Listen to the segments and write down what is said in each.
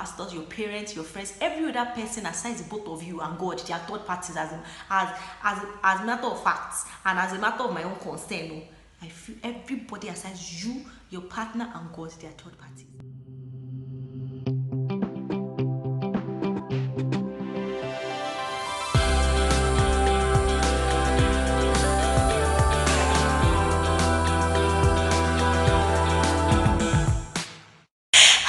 pastors, your parents, your friends, every other person aside both of you and God, they are third parties as a matter of fact and as a matter of my own concern. Oh, I feel everybody aside you, your partner, and God, they are third parties.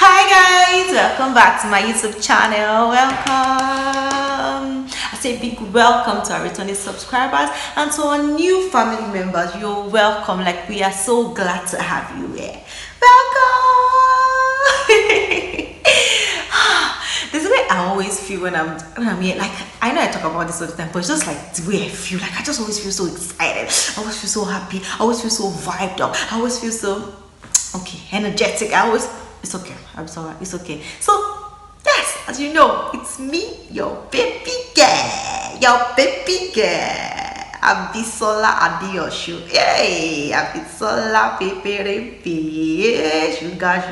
Hi guys, welcome back to my YouTube channel. Welcome. I say big welcome to our returning subscribers and to our new family members. You're welcome. Like, we are so glad to have you here. Welcome. This is the way I always feel when I'm here. Like, I know I talk about this all the time, but it's just like the way I feel. Like, I just always feel so excited. I always feel so happy. I always feel so vibed up. I always feel so energetic. It's okay, Abisola, it's okay. So, yes, as you know, it's me, your baby girl, Abisola Adeosun. Yay, Abisola, baby, sugar.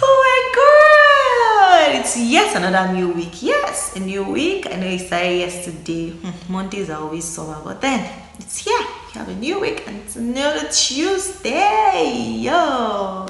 Oh my God, it's yet another new week. Yes, a new week. I know I said yesterday, Mondays are always summer, but then it's here. You have a new week and it's another Tuesday. Yo. I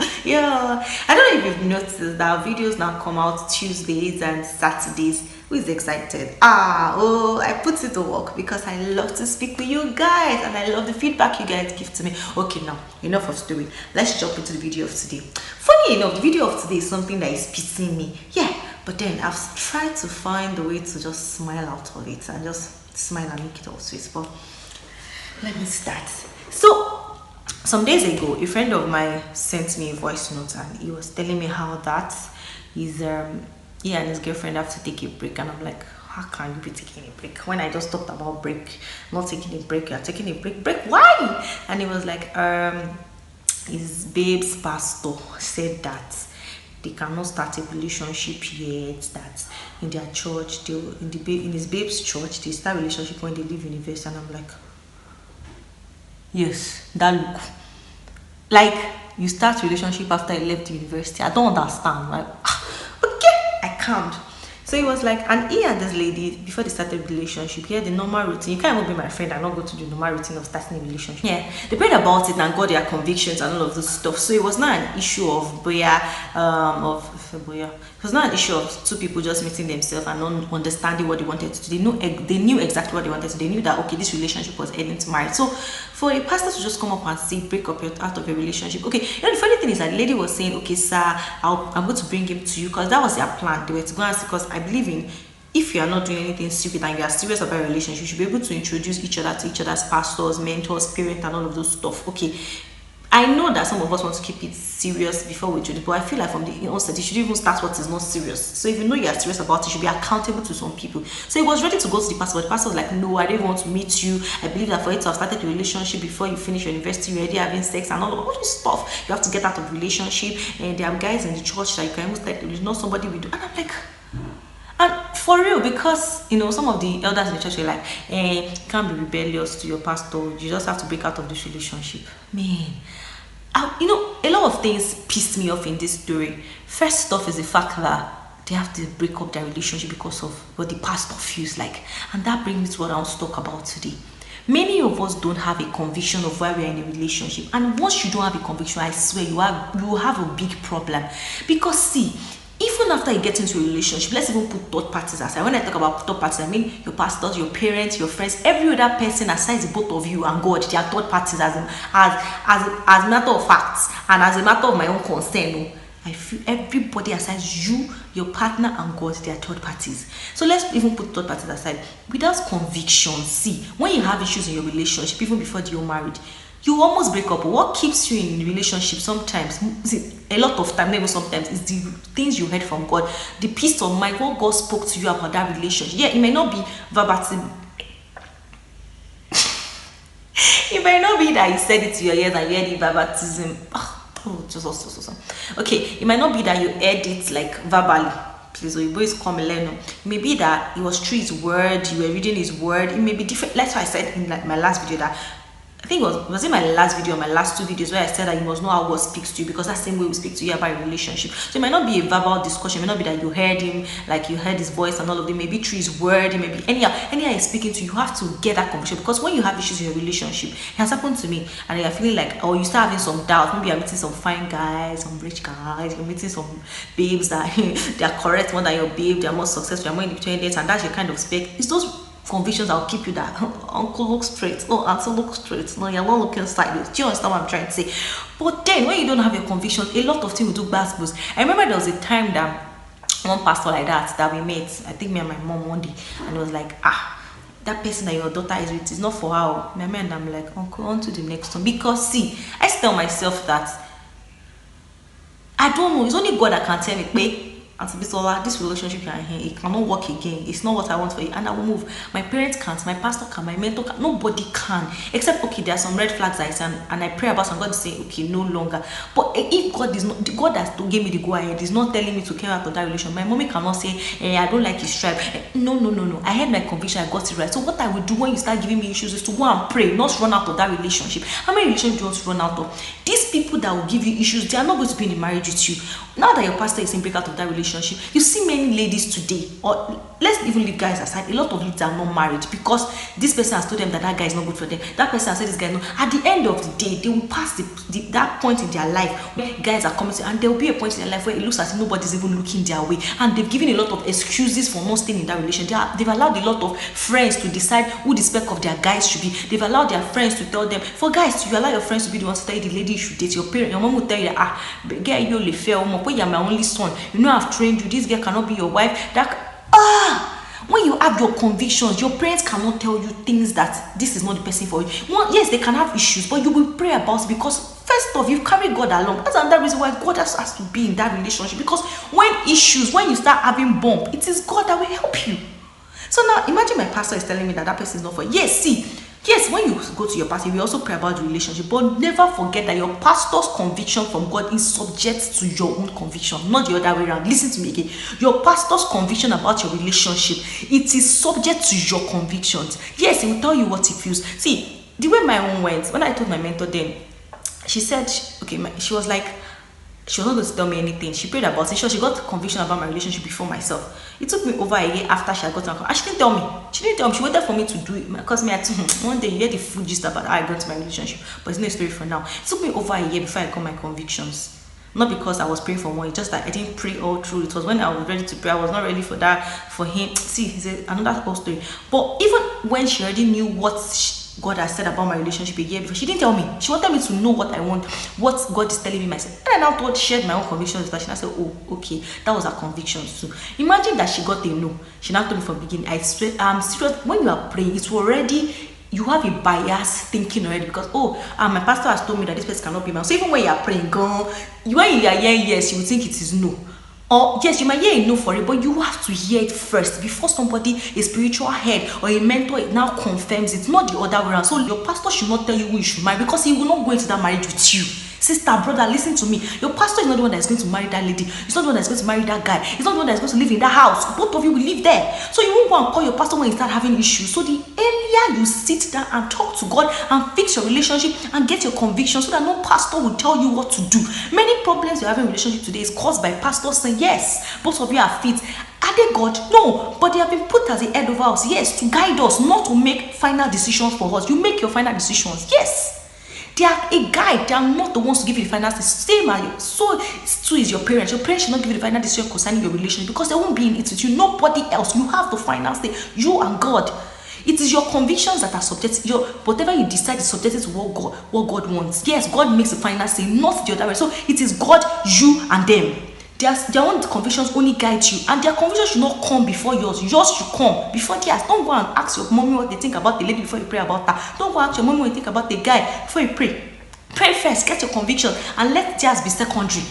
don't know if you've noticed that our videos now come out Tuesdays and Saturdays. Who is excited? I put it to work because I love to speak with you guys and I love the feedback you guys give to me. Okay, now enough of story. Let's jump into the video of today. Funny enough, the video of today is something that is pissing me. Yeah, but then I've tried to find a way to just smile out of it and just smile and make it all sweet. But let me start. So some days ago, a friend of mine sent me a voice note and he was telling me how that he's he and his girlfriend have to take a break, and I'm like, how can you be taking a break when I just talked about break? Not taking a break, you're taking a break. Why? And he was like, his babe's pastor said that they cannot start a relationship yet, that in their church, in his babe's church, they start a relationship when they leave university. And I'm like, yes, that look like you start relationship after I left the university. I don't understand. Like, okay, I calmed. So he was like, and he and this lady, before they started a relationship, he had the normal routine. You can't even be my friend and not go to the normal routine of starting a relationship. Yeah, they prayed about it and got their convictions and all of this stuff. So it was not an issue of it was not an issue of two people just meeting themselves and not understanding what they wanted to do. They knew exactly what they wanted to do. They knew that, okay, this relationship was heading to marriage. So for a pastor to just come up and say, break up out of a relationship. Okay, you know, the funny thing is that the lady was saying, okay, sir, I'm going to bring him to you, because that was their plan. They were to go and see, because I believe in, if you are not doing anything stupid and you are serious about a relationship, you should be able to introduce each other to each other's pastors, mentors, parents, and all of those stuff. Okay, I know that some of us want to keep it serious before we do it, but I feel like from the onset, you should even start what is not serious. So if you know you are serious about it, you should be accountable to some people. So he was ready to go to the pastor, but the pastor was like, no, I don't want to meet you. I believe that for you to have started a relationship before you finish your university, you're already having sex and all this stuff. You have to get out of relationship, and there are guys in the church that you can almost like, there's not somebody we do. And I'm like, and for real, because you know, some of the elders in the church are like, you can't be rebellious to your pastor, you just have to break out of this relationship. Man, you know, a lot of things pissed me off in this story. First off is the fact that they have to break up their relationship because of what the pastor feels like. And that brings me to what I want to talk about today. Many of us don't have a conviction of why we're in a relationship. And once you don't have a conviction, I swear you will have a big problem. Because see, even after you get into a relationship, let's even put third parties aside. When I talk about third parties, I mean your pastors, your parents, your friends, every other person aside both of you and God, they are third parties as a matter of fact and as a matter of my own concern. I feel everybody aside you, your partner, and God, they are third parties. So let's even put third parties aside. Without conviction, see, when you have issues in your relationship, even before you're married, you almost break up. What keeps you in relationship sometimes, see, a lot of time, never sometimes, is the things you heard from God, the peace of mind, what God spoke to you about that relationship. Yeah, it may not be verbatim. It might not be that he said it to your ears and you heard it verbatim. Okay, it might not be that you heard it like verbally. Please, or your boys come and learn. It may be that it was through his word, you were reading his word. It may be different. That's why I said in like my last video that I think was it my last video or my last two videos where I said that you must know how God speaks to you, because that's the same way we speak to you about a relationship. So it might not be a verbal discussion, it might not be that you heard him, like you heard his voice and all of them, maybe through his word, it may be anyhow he's speaking to you. You have to get that conviction, because when you have issues in your relationship, it has happened to me, and you're feeling like, oh, you start having some doubt. Maybe you're meeting some fine guys, some rich guys, you're meeting some babes that they're correct more than your babe, they're more successful, you're more independent, and that's your kind of spec. It's those convictions I'll keep you that uncle look straight, oh auntie look straight, no, you're not looking sideways. Do you understand what I'm trying to say? But then when you don't have your convictions, a lot of things will do basketballs. I remember there was a time that one pastor like that we met, I think me and my mom one day, and it was like, that person that your daughter is with is not for her. My man, I'm like, uncle, on to the next one. Because see, I tell myself that I don't know, it's only God that can tell me, babe, Abisola, this relationship you are in here, it cannot work again. It's not what I want for you, and I will move. My parents can't, my pastor can, my mentor can, nobody can. Except, okay, there are some red flags I see, and I pray about some. God say, okay, no longer. But if God is not, God has to give me the go ahead, is not telling me to come out of that relation. My mommy cannot say, I don't like his tribe. No. I had my conviction, I got it right. So what I will do when you start giving me issues is to go and pray, not run out of that relationship. How many relationships do you want to run out of? These people that will give you issues, they are not going to be in the marriage with you. Now that your pastor is saying break out of that relationship, you see many ladies today, or let's even leave guys aside, a lot of ladies are not married because this person has told them that guy is not good for them. That person has said this guy no. At the end of the day, they will pass that point in their life where guys are coming to, and there will be a point in their life where it looks as if nobody's even looking their way, and they've given a lot of excuses for not staying in that relation. They've allowed a lot of friends to decide who the spec of their guys should be. They've allowed their friends to tell them. For guys, you allow your friends to be the ones to tell you the lady you should date. Your parent, your mom will tell you that girl, you only fair, you're my only son. You know I've trained you. This girl cannot be your wife. When you have your convictions, your parents cannot tell you things that this is not the person for you. Yes, they can have issues, but you will pray about it, because first off, you carry God along. That's another reason why God has to be in that relationship, because when you start having bump, it is God that will help you. So now imagine my pastor is telling me that person is not for you. Yes, when you go to your pastor, we also pray about the relationship, but never forget that your pastor's conviction from God is subject to your own conviction, not the other way around. Listen to me again. Your pastor's conviction about your relationship, it is subject to your convictions. Yes, he will tell you what he feels. See, the way my own went, when I told my mentor then, she said, she was like, she was not going to tell me anything. She prayed about it. She got conviction about my relationship before myself. It took me over a year after she had gotten her. She didn't tell me. She waited for me to do it. Because one day you hear the full gist about how I got to my relationship. But it's no story for now. It took me over a year before I got my convictions. Not because I was praying for more. It's just that I didn't pray all through. It was when I was ready to pray. I was not ready for that, for him. See, it's another whole story. But even when she already knew what God has said about my relationship a year before, she didn't tell me. She wanted me to know what I want, what God is telling me myself. And I now shared my own convictions with her. She now said, oh, okay, that was her convictions too. Imagine that she got a no. She now told me from the beginning, I swear, I'm serious. When you are praying, it's already, you have a bias thinking already, because my pastor has told me that this person cannot be mine. So even when you are praying, when you are hearing yes, you will think it is no. Or yes, you might hear a no for it, but you have to hear it first before somebody, a spiritual head or a mentor, now confirms it, not the other way around. So your pastor should not tell you who you should marry, because he will not go into that marriage with you. Sister, brother, listen to me. Your pastor is not the one that is going to marry that lady. He's not the one that is going to marry that guy. He's not the one that is going to live in that house. Both of you will live there. So you won't go and call your pastor when you start having issues. So the earlier you sit down and talk to God and fix your relationship and get your conviction, so that no pastor will tell you what to do. Many problems you're having in relationship today is caused by pastors saying, yes, both of you are fit. Are they God? No, but they have been put as a head over us, yes, to guide us, not to make final decisions for us. You make your final decisions, yes. They are a guide. They are not the ones to give you the final decision. Same as you. So too is your parents. Your parents should not give you the final decision concerning your relationship, because they won't be in it with you. Nobody else. You have the final say. You and God. It is your convictions that are subjected. Whatever you decide is subjected to what God wants. Yes, God makes the final say, not the other way. So it is God, you, and them. Their own convictions only guide you, and their convictions should not come before yours. Yours should come before theirs. Don't go and ask your mommy what they think about the lady before you pray about her. Don't go ask your mommy what you think about the guy before you pray. Pray first, get your convictions, and let theirs be secondary.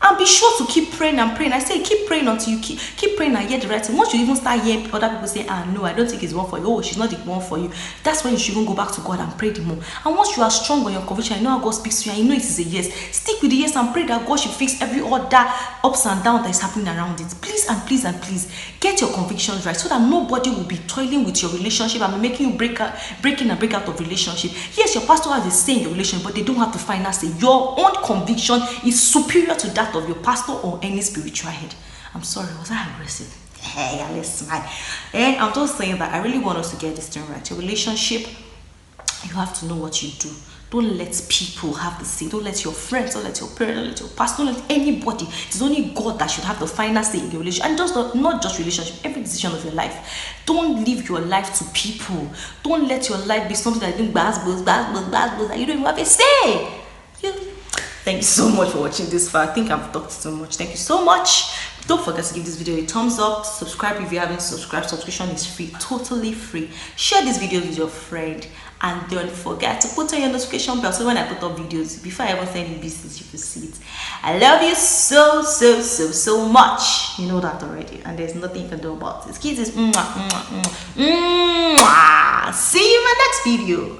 And be sure to keep praying and praying. I say keep praying until you keep praying and hear the right thing. Once you even start hearing other people say, no, I don't think it's one for you. Oh, she's not the one for you. That's when you should even go back to God and pray the more. And once you are strong on your conviction, you know how God speaks to you, and you know it is a yes. Stick with the yes and pray that God should fix every other ups and downs that is happening around it. Please and please and please get your convictions right, so that nobody will be toiling with your relationship and making you break in and break out of relationship. Yes, your pastor has a say in your relationship, but they don't have the final say. Your own conviction is superior to that of your pastor or any spiritual head. I'm sorry, was I aggressive? Hey, let's smile. I'm just saying that I really want us to get this thing right. Your relationship, you have to know what you do. Don't let people have the say. Don't let your friends, don't let your parents, don't let your pastor, don't let anybody. It's only God that should have the final say in your relationship. And just not just relationship, every decision of your life. Don't live your life to people. Don't let your life be something that you don't even have a say. Thank you so much for watching this far. I think I've talked too much. Thank you so much. Don't forget to give this video a thumbs up. Subscribe if you haven't subscribed. Subscription is free, totally free. Share this video with your friend, and don't forget to put on your notification bell so when I put up videos, before I ever send you business, you can see it. I love you so much. You know that already, and there's nothing you can do about it. Kisses. See you in my next video.